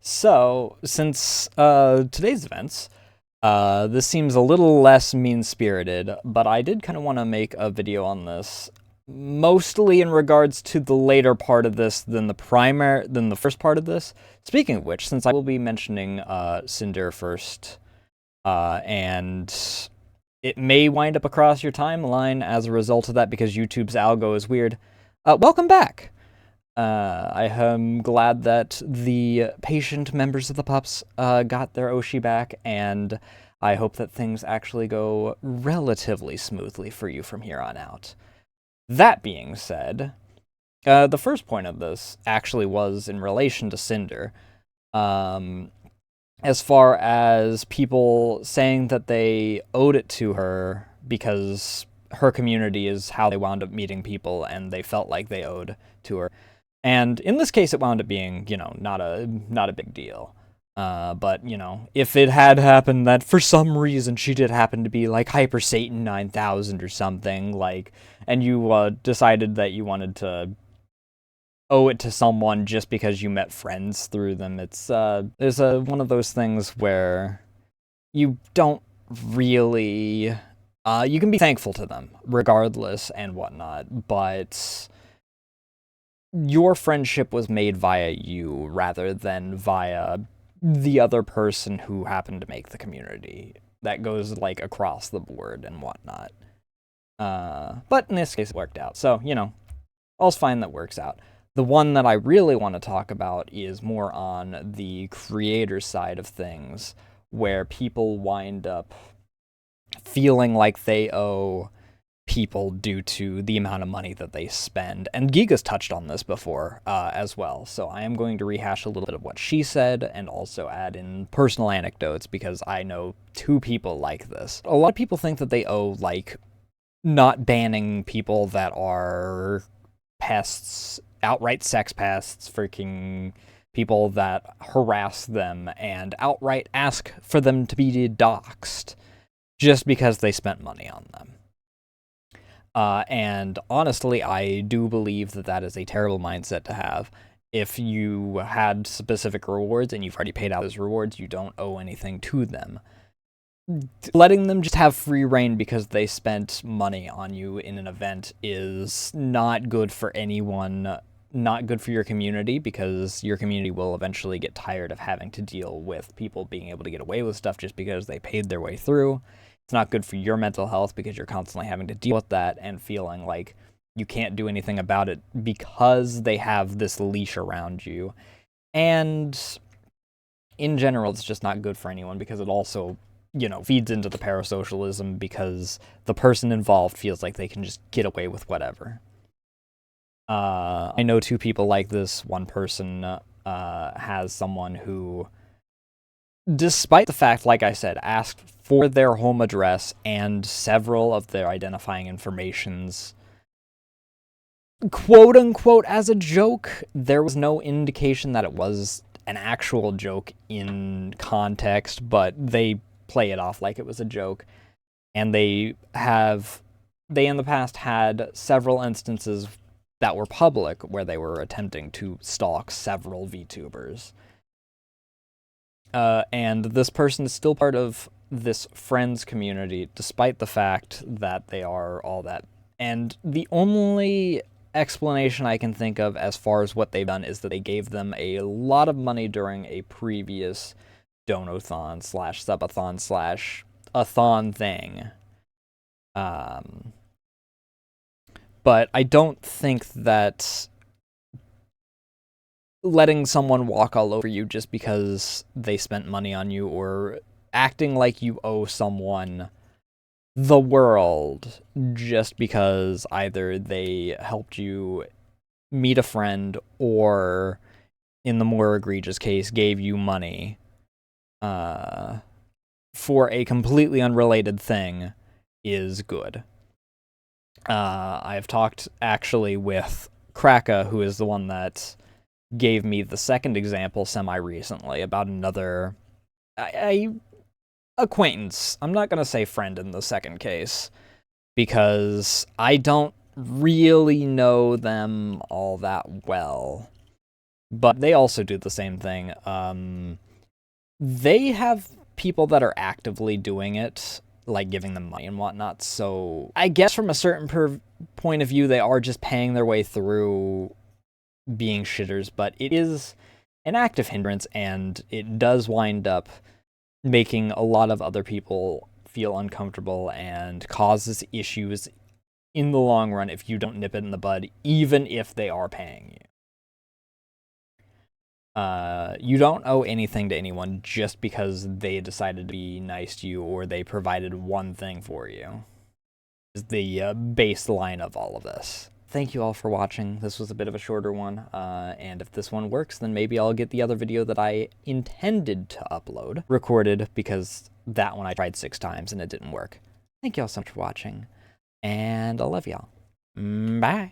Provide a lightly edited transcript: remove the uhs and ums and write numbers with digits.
So, since today's events, this seems a little less mean-spirited, but I did kind of want to make a video on this, mostly in regards to the later part of this than the first part of this. Speaking of which, since I will be mentioning Cinder first, and it may wind up across your timeline as a result of that because YouTube's algo is weird. Welcome back! I am glad that the patient members of the pups got their Oshi back, and I hope that things actually go relatively smoothly for you from here on out. That being said, the first point of this actually was in relation to Cinder. Um, as far as people saying that they owed it to her because her community is how they wound up meeting people and they felt like they owed to her. And in this case, it wound up being, not a big deal. But, if it had happened that for some reason she did happen to be like Hyper Satan 9000 or something, like, and you decided that you wanted to owe it to someone just because you met friends through them, there's one of those things where you don't really, you can be thankful to them regardless and whatnot, but your friendship was made via you rather than via the other person who happened to make the community. That goes, like, across the board and whatnot. But in this case, it worked out. So, all's fine that works out. The one that I really want to talk about is more on the creator side of things, where people wind up feeling like they owe people due to the amount of money that they spend. And Giga's touched on this before as well, so I am going to rehash a little bit of what she said and also add in personal anecdotes because I know two people like this. A lot of people think that they owe, like, not banning people that are pests, outright sex pests, freaking people that harass them and outright ask for them to be doxxed just because they spent money on them. And honestly, I do believe that that is a terrible mindset to have. If you had specific rewards and you've already paid out those rewards, you don't owe anything to them. Letting them just have free reign because they spent money on you in an event is not good for anyone, not good for your community, because your community will eventually get tired of having to deal with people being able to get away with stuff just because they paid their way through. It's not good for your mental health because you're constantly having to deal with that and feeling like you can't do anything about it because they have this leash around you. And in general, it's just not good for anyone because it also, feeds into the parasocialism because the person involved feels like they can just get away with whatever. I know two people like this. One person has someone who, despite the fact, like I said, asked for their home address and several of their identifying informations, quote unquote, as a joke. There was no indication that it was an actual joke in context, but they play it off like it was a joke. And they in the past had several instances that were public where they were attempting to stalk several VTubers. And this person is still part of this friends community, despite the fact that they are all that. And the only explanation I can think of as far as what they've done is that they gave them a lot of money during a previous donathon slash subathon slash a-thon thing. But I don't think that letting someone walk all over you just because they spent money on you or acting like you owe someone the world just because either they helped you meet a friend or, in the more egregious case, gave you money for a completely unrelated thing is good. I've talked actually with Kraka, who is the one that gave me the second example semi-recently about another acquaintance. I'm not going to say friend in the second case, because I don't really know them all that well. but they also do the same thing. They have people that are actively doing it, like giving them money and whatnot. So I guess from a certain point of view, they are just paying their way through being shitters, but it is an active hindrance, and it does wind up making a lot of other people feel uncomfortable and causes issues in the long run if you don't nip it in the bud, even if they are paying you. You don't owe anything to anyone just because they decided to be nice to you or they provided one thing for you. Is the baseline of all of this. Thank you all for watching. This was a bit of a shorter one, and if this one works, then maybe I'll get the other video that I intended to upload recorded, because that one I tried 6 times and it didn't work. Thank you all so much for watching, and I love y'all. Bye!